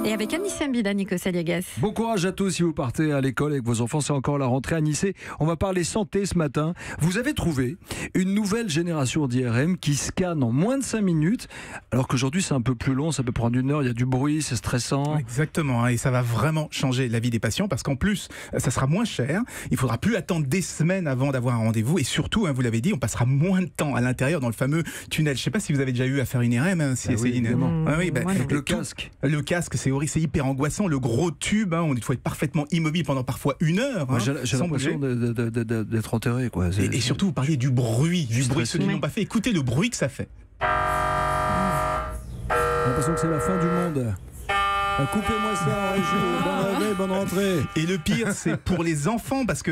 Et avec Anissé Mbida, Nico Saliagas. Bon courage à tous si vous partez à l'école avec vos enfants, c'est encore la rentrée à Nice. On va parler santé ce matin. Vous avez trouvé une nouvelle génération d'IRM qui scanne en moins de 5 minutes, alors qu'aujourd'hui c'est un peu plus long, ça peut prendre 1 heure, il y a du bruit, c'est stressant. Exactement, et ça va vraiment changer la vie des patients parce qu'en plus, ça sera moins cher, il faudra plus attendre des semaines avant d'avoir un rendez-vous et surtout, vous l'avez dit, on passera moins de temps à l'intérieur dans le fameux tunnel. Je ne sais pas si vous avez déjà eu à faire une IRM, le casque, c'est horrible, c'est hyper angoissant, le gros tube, il faut être parfaitement immobile pendant parfois 1 heure. J'ai l'impression d'être enterré, quoi. Et surtout, vous parliez du bruit, ceux qui n'ont pas fait, écoutez le bruit que ça fait. J'ai l'impression que c'est la fin du monde. Coupez-moi ça, bonne rentrée. Et le pire, c'est pour les enfants, parce qu'on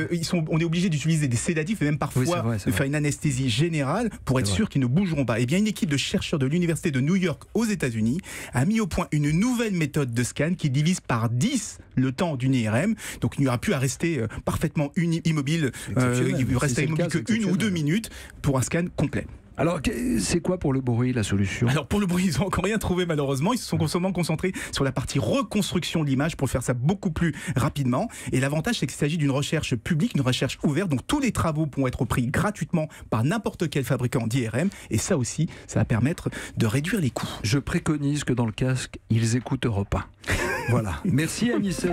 est obligé d'utiliser des sédatifs et même parfois de faire une anesthésie générale pour être sûr qu'ils ne bougeront pas. Et bien, une équipe de chercheurs de l'université de New York aux États-Unis a mis au point une nouvelle méthode de scan qui divise par 10 le temps d'une IRM. Donc, il n'y aura plus à rester parfaitement immobile. Il ne restera immobile que 1 ou 2 minutes pour un scan complet. Alors, c'est quoi pour le bruit la solution ? Alors pour le bruit, ils n'ont encore rien trouvé malheureusement. Ils se sont seulement concentrés sur la partie reconstruction de l'image pour faire ça beaucoup plus rapidement. Et l'avantage, c'est qu'il s'agit d'une recherche publique, une recherche ouverte. Donc tous les travaux pourront être pris gratuitement par n'importe quel fabricant d'IRM. Et ça aussi, ça va permettre de réduire les coûts. Je préconise que dans le casque, ils écoutent Europe 1. Voilà. Merci Anissé.